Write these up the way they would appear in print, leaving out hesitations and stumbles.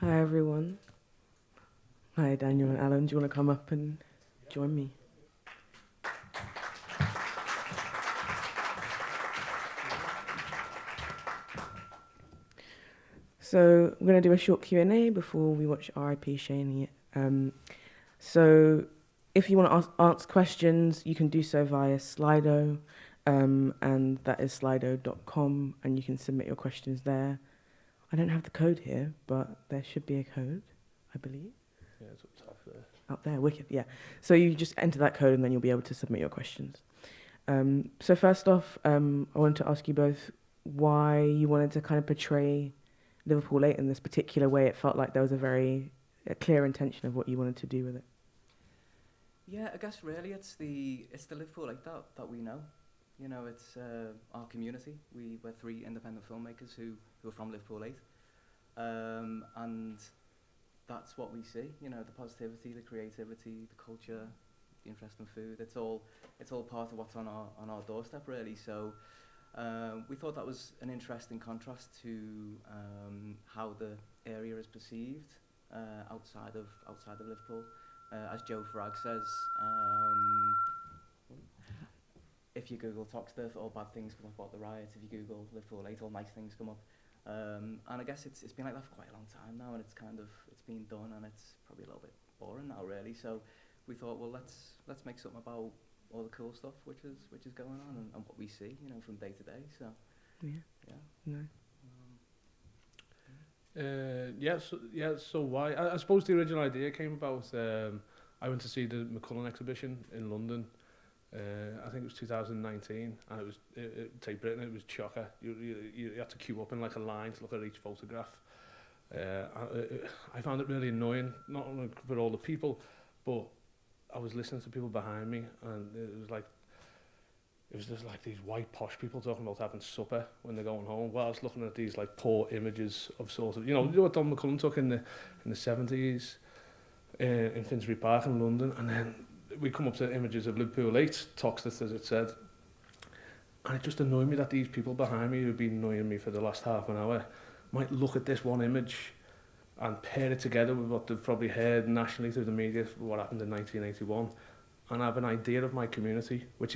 Hi everyone. Hi Daniel and Alan. Do you want to come up and join me? So we're going to do a short Q&A before we watch R.I.P. Shane. So if you want to ask questions, you can do so via Slido, and that is slido.com, and you can submit your questions there. I don't have the code here, but there should be a code, I believe. Yeah, it's up top there. Up there, wicked, yeah. So you just enter that code and then you'll be able to submit your questions. So first off, I wanted to ask you both why you wanted to kind of portray Liverpool 8 in this particular way. It felt like there was a clear intention of what you wanted to do with it. Yeah, I guess really it's the Liverpool 8 that we know. You know, it's our community. We're three independent filmmakers who are from Liverpool 8. And that's what we see, you know, the positivity, the creativity, the culture, the interest in food. It's all part of what's on our doorstep, really. So we thought that was an interesting contrast to how the area is perceived outside of Liverpool. As Joe Frag says, if you Google Toxteth, all bad things come up about the riots. If you Google Liverpool 8, all nice things come up. And I guess it's been like that for quite a long time now, and it's been done, and it's probably a little bit boring now, really. So we thought, well, let's make something about all the cool stuff which is going on and what we see, you know, from day to day. So So why? I suppose the original idea came about. I went to see the McCullin exhibition in London. I think it was 2019, and it was take Britain. It was chocker. You had to queue up in like a line to look at each photograph. I found it really annoying, not only for all the people, but I was listening to people behind me, and it was just like these white posh people talking about having supper when they're going home. While I was looking at these like poor images of sort of, you know what Don McCullin took in the 70s in Finsbury Park in London, and then we come up to images of Liverpool 8, Toxteth as it said, and it just annoyed me that these people behind me who've been annoying me for the last half an hour might look at this one image and pair it together with what they've probably heard nationally through the media, what happened in 1981, and have an idea of my community, which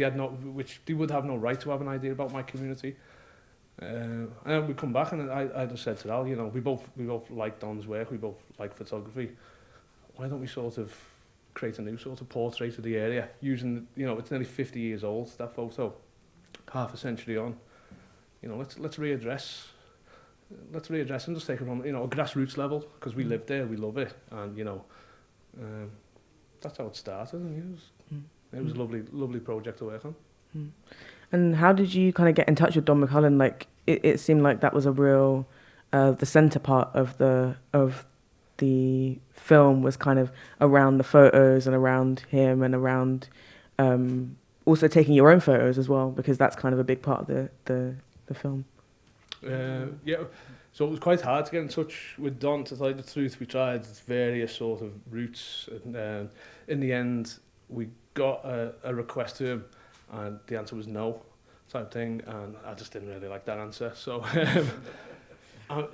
they would have no right to have an idea about my community. And then we come back, and I just said to Al, you know, we both like Don's work, we both like photography. Why don't we sort of create a new sort of portrait of the area using, you know, it's nearly 50 years old, that photo, half a century on. You know, let's readdress and just take it from, you know, a grassroots level, because we live there, we love it, and you know, that's how it started, and it was a lovely project to work on. And how did you kind of get in touch with Don McCullin? Like, it seemed like that was a real, the centre part of the film was kind of around the photos and around him and around also taking your own photos as well, because that's kind of a big part of the film. So it was quite hard to get in touch with Don, to tell you the truth. We tried various sort of routes, and in the end we got a request to him, and the answer was no, type thing, and I just didn't really like that answer. So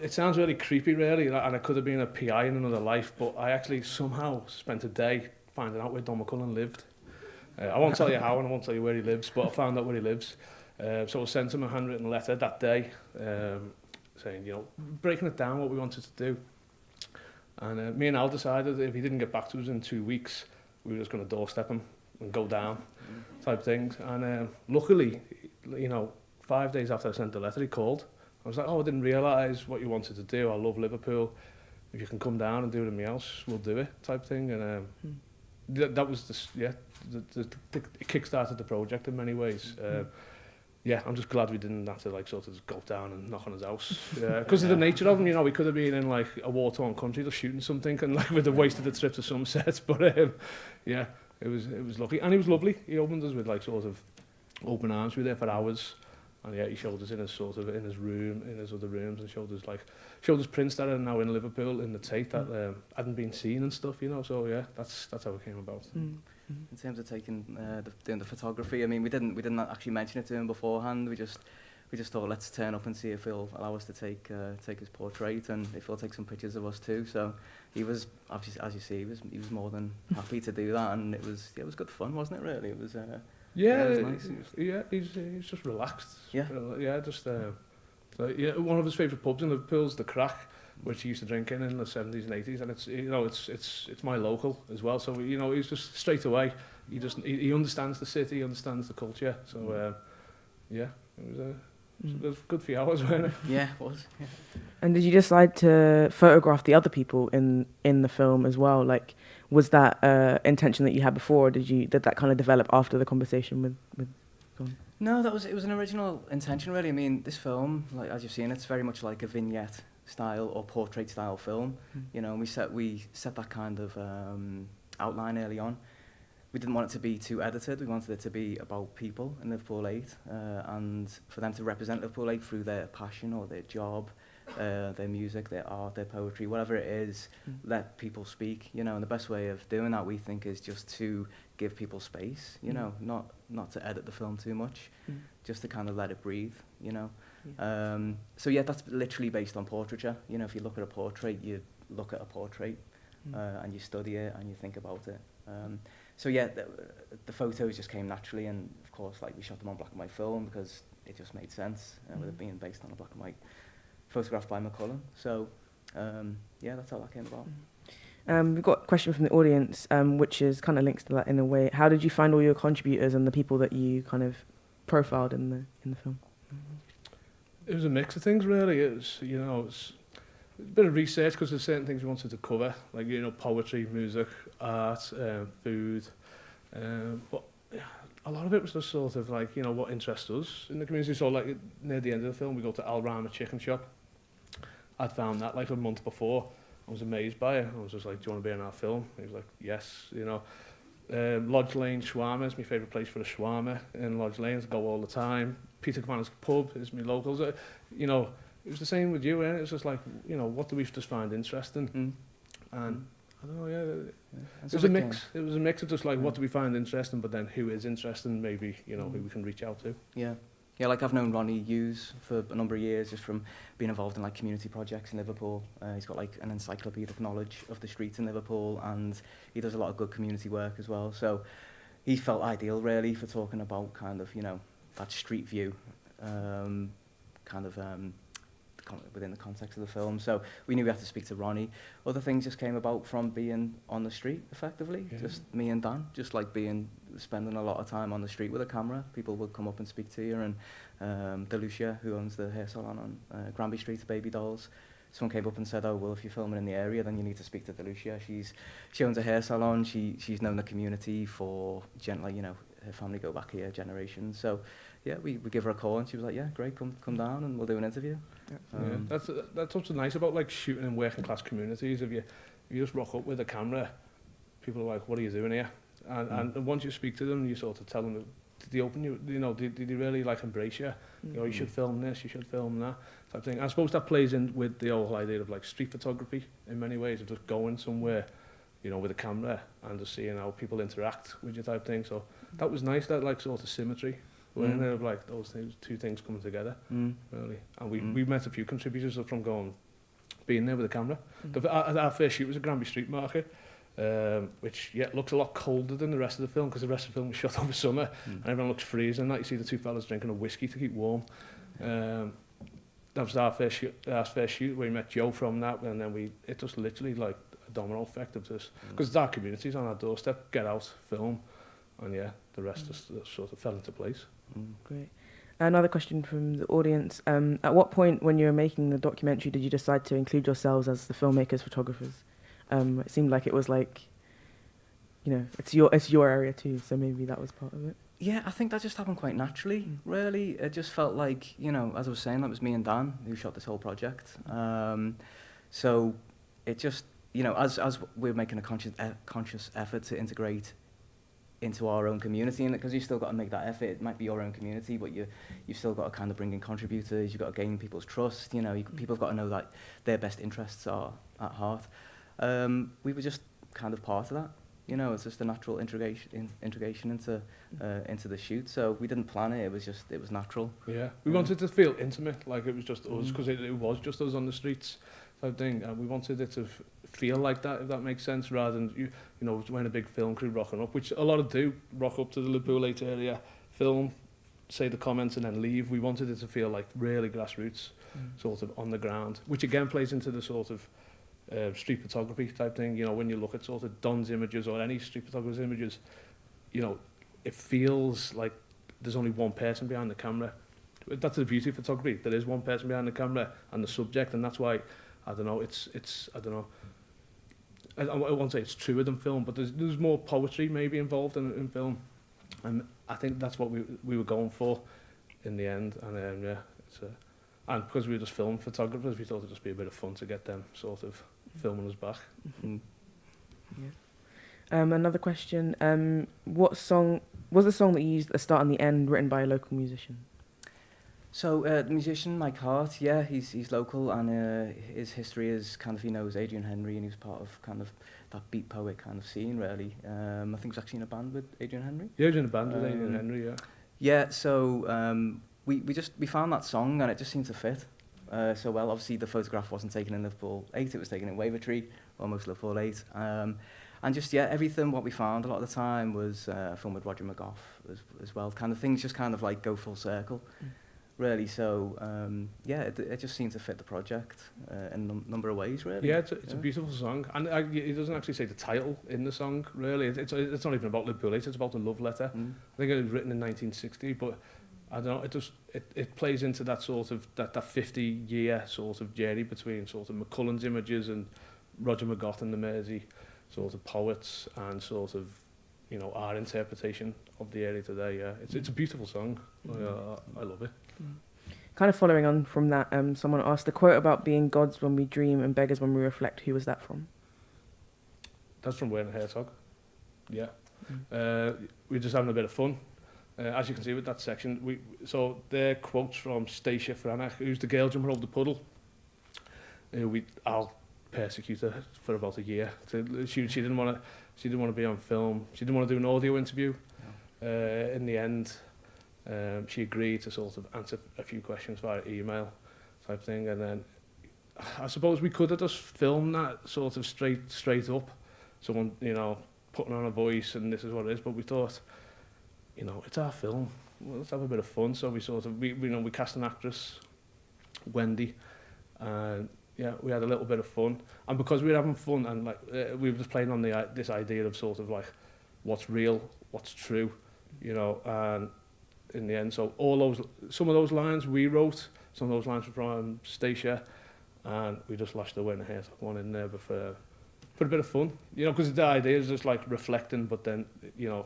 it sounds really creepy, really, and I could have been a PI in another life, but I actually somehow spent a day finding out where Don McCullin lived. I won't tell you how, and I won't tell you where he lives, but I found out where he lives. So I sent him a handwritten letter that day, saying, you know, breaking it down what we wanted to do. And me and Al decided that if he didn't get back to us in 2 weeks, we were just going to doorstep him and go down, type things. And luckily, you know, 5 days after I sent the letter, he called. I was like, oh, I didn't realise what you wanted to do. I love Liverpool. If you can come down and do it in my house, we'll do it, type thing. And that was it kick-started the project in many ways. I'm just glad we didn't have to like sort of just go down and knock on his house. Because of the nature of him, you know, we could have been in like a war-torn country just shooting something, and like we'd have wasted the trip to Somerset. But it was lucky, and he was lovely. He opened us with like sort of open arms. We were there for hours. And yeah, he showed us in his room, in his other rooms, and showed us prints that are now in Liverpool in the Tate that hadn't been seen and stuff, you know. So yeah, that's how it came about. In terms of doing the photography, I mean, we didn't actually mention it to him beforehand. We just we just thought, let's turn up and see if he'll allow us to take his portrait, and if he'll take some pictures of us too. So he was, obviously, as you see, he was more than happy to do that, and it was good fun, wasn't it? Really, it was. Yeah, it was nice. He's just relaxed. Yeah. Just one of his favourite pubs in Liverpool's the Crack, which he used to drink in the 70s and 80s, and it's my local as well. So he's just straight away. He understands the city, he understands the culture. So it was a good few hours, wasn't it? Yeah, it was. Yeah. And did you decide to photograph the other people in the film as well? Like, was that intention that you had before, or did that kind of develop after the conversation with John? No, it was an original intention, really. I mean, this film, like as you've seen, it's very much like a vignette style or portrait style film. And we set that kind of outline early on. We didn't want it to be too edited. We wanted it to be about people in Liverpool 8, and for them to represent Liverpool 8 through their passion or their job, their music, their art, their poetry, whatever it is. Let people speak. And the best way of doing that, we think, is just to give people space. Not to edit the film too much, just to kind of let it breathe. So yeah, that's literally based on portraiture. If you look at a portrait, you look at a portrait, and you study it and you think about it. So yeah, the photos just came naturally, and of course, like, we shot them on black and white film because it just made sense with it being based on a black and white photograph by McCullin. So yeah, that's how that came about. We've got a question from the audience, which is kind of links to that in a way. How did you find all your contributors and the people that you kind of profiled in the film? It was a mix of things, really. It was a bit of research, because there's certain things we wanted to cover, like poetry, music, art, food. But a lot of it was just sort of like what interests us in the community. So like near the end of the film, we go to Al Rama Chicken Shop. I'd found that like a month before. I was amazed by it. I was just like, "Do you want to be in our film?" He was like, "Yes." Lodge Lane shawarma is my favourite place for a shawarma in Lodge Lane. I go all the time. Peter Cavanagh's pub is my locals. It was the same with you, eh? It's just like, what do we just find interesting? And I don't know, it was a mix. It was a mix of just like, what do we find interesting, but then who is interesting, maybe, who we can reach out to. Yeah, like I've known Ronnie Hughes for a number of years, just from being involved in like community projects in Liverpool. He's got like an encyclopedic knowledge of the streets in Liverpool, and he does a lot of good community work as well. So he felt ideal, really, for talking about kind of, that street view, within the context of the film. So we knew we had to speak to Ronnie. Other things just came about from being on the street, effectively. Yeah. Just me and Dan, just like spending a lot of time on the street with a camera. People would come up and speak to you, and Delucia, who owns the hair salon on Granby Street, Baby Dolls, someone came up and said, "Oh, well, if you're filming in the area, then you need to speak to Delucia. She owns a hair salon. She's known the community for, her family go back here generations." So yeah, we give her a call, and she was like, "Yeah, great, come down and we'll do an interview." That's what's nice about like shooting in working class communities. If you just rock up with a camera, people are like, "What are you doing here?" And once you speak to them, you sort of tell them, did they open you? Did they really like embrace you? You should film this, you should film that type thing. I suppose that plays in with the whole idea of like street photography in many ways, of just going somewhere, with a camera and just seeing how people interact with you type thing. So that was nice, that like sort of symmetry. When of like those two things coming together, really. And we met a few contributors from being there with a camera. Our first shoot was at Granby Street Market, which looks a lot colder than the rest of the film, because the rest of the film was shot over summer, and everyone looks freezing. Like, you see the two fellas drinking a whiskey to keep warm. That was our first shoot. We met Joe from that, and then it just literally like a domino effect of this, because it's our communities on our doorstep. Get out, film, and the rest just sort of fell into place. Great. Another question from the audience. At what point when you were making the documentary did you decide to include yourselves as the filmmakers, photographers? It seemed like it was like, it's your area too, so maybe that was part of it. Yeah, I think that just happened quite naturally, really. It just felt like, as I was saying, that was me and Dan who shot this whole project. So it just, as we're making a conscious effort to integrate into our own community, and because you've still got to make that effort. It might be your own community, but you've still got to kind of bring in contributors. You've got to gain people's trust. People have got to know that their best interests are at heart. We were just kind of part of that. You know, it's just a natural integration into the shoot. So we didn't plan it. It was natural. Yeah, we wanted to feel intimate, like it was just us, because it was just us on the streets type thing, and we wanted it to feel like that, if that makes sense, rather than you know, when a big film crew rocking up, which a lot of do, rock up to the Liverpool 8 area, film, say the comments and then leave. We wanted it to feel like really grassroots, sort of on the ground, which again plays into the sort of street photography type thing. You know, when you look at sort of Don's images or any street photographer's images, you know, it feels like there's only one person behind the camera. That's the beauty of photography. There is one person behind the camera and the subject, and that's why, I don't know, it's I don't know, I won't say it's truer than film, but there's more poetry maybe involved in film, and I think that's what we were going for in the end. And yeah, it's and because we were just film photographers, we thought it'd just be a bit of fun to get them sort of filming us back. Yeah. Another question. What song was the song that you used at the start and the end written by a local musician? So the musician Mike Hart, yeah, he's local, and his history is kind of, he knows Adrian Henry, and he was part of kind of that beat poet kind of scene, really. I think he was actually in a band with Adrian Henry. Yeah, he was in a band with Adrian Henry, yeah. Yeah, so we found that song, and it just seemed to fit so well. Obviously, the photograph wasn't taken in Liverpool 8, it was taken in Wavertree, almost Liverpool 8. And just, yeah, everything, what we found a lot of the time was a film with Roger McGough as well. Kind of things just kind of like go full circle, really. So, yeah, it just seemed to fit the project in a number of ways, really. Yeah, it's a beautiful song. And it doesn't actually say the title in the song, really. It's not even about Liverpool 8, it's about a love letter. I think it was written in 1960, but I don't know, it plays into that sort of, that 50-year sort of journey between sort of McCullin's images and Roger McGough and the Mersey sort of poets, and sort of, you know, our interpretation of the area today. Yeah, it's a beautiful song. I love it. Kind of following on from that, someone asked, the quote about being gods when we dream and beggars when we reflect, who was that from? That's from Werner Herzog. Yeah. We're just having a bit of fun. As you can see with that section, so they're quotes from Stacia Franach, who's the girl jumper over the puddle. I'll persecute her for about a year. She didn't want to be on film. She didn't want to do an audio interview. In the end, she agreed to sort of answer a few questions via email type thing, and then I suppose we could have just filmed that sort of straight up, someone, you know, putting on a voice and this is what it is, but we thought, you know, it's our film, well, let's have a bit of fun. So we sort of, we cast an actress, Wendy, and yeah, we had a little bit of fun. And because we were having fun, and like we were just playing on this idea of sort of like what's real, what's true, you know, and in the end, so some of those lines we wrote, some of those lines were from Stacia, and we just lashed the Werner Herzog one in there, but for a bit of fun, you know, because the idea is just like reflecting, but then, you know,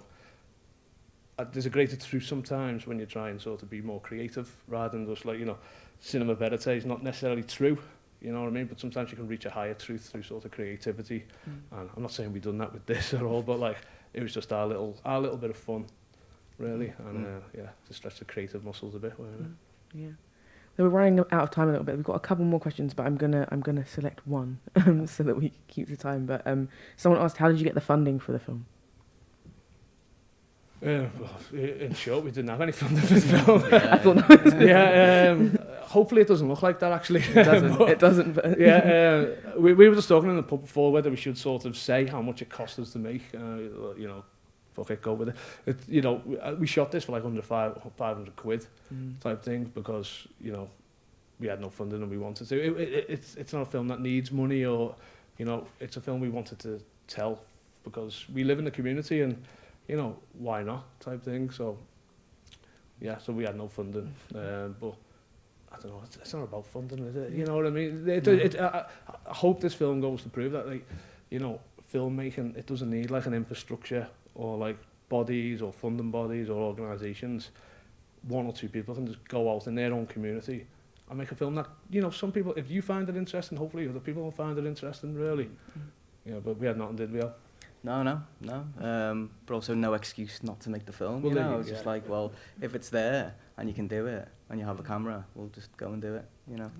there's a greater truth sometimes when you try and sort of be more creative, rather than just like, you know, cinema verite is not necessarily true, you know what I mean? But sometimes you can reach a higher truth through sort of creativity. And I'm not saying we've done that with this at all, but like, it was just our little bit of fun, really. And yeah, to stretch the creative muscles a bit. Yeah. So we're running out of time a little bit. We've got a couple more questions, but I'm gonna select one so that we keep the time. But someone asked, how did you get the funding for the film? Well, in short, we didn't have any funding for the film. I thought that was hopefully it doesn't look like that, actually. It doesn't. But yeah, we were just talking in the pub before whether we should sort of say how much it cost us to make. You know, fuck it, go with it. You know, we shot this for like under 500 quid type thing, because, you know, we had no funding and we wanted to. It's not a film that needs money, or, you know, it's a film we wanted to tell because we live in the community, and, you know, why not type thing. So yeah, so we had no funding, but I don't know, it's not about funding, is it? You know what I mean? I hope this film goes to prove that, like, you know, filmmaking, it doesn't need like an infrastructure or like bodies or funding bodies or organisations. One or two people can just go out in their own community and make a film that, you know, some people, if you find it interesting, hopefully other people will find it interesting, really. Yeah, but we had nothing, did we, Al? No. But also no excuse not to make the film. Well, you know, it's just like, well, if it's there and you can do it and you have a camera, we'll just go and do it. You know,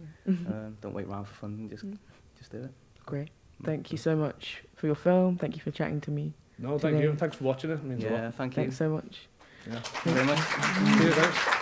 don't wait around for fun. Just do it. Great. Thank you so much for your film. Thank you for chatting to me. No, thank today. you. Thanks for watching it. It means a lot. Yeah, thank you. Thanks so much. Yeah. Thank you very much. See you guys.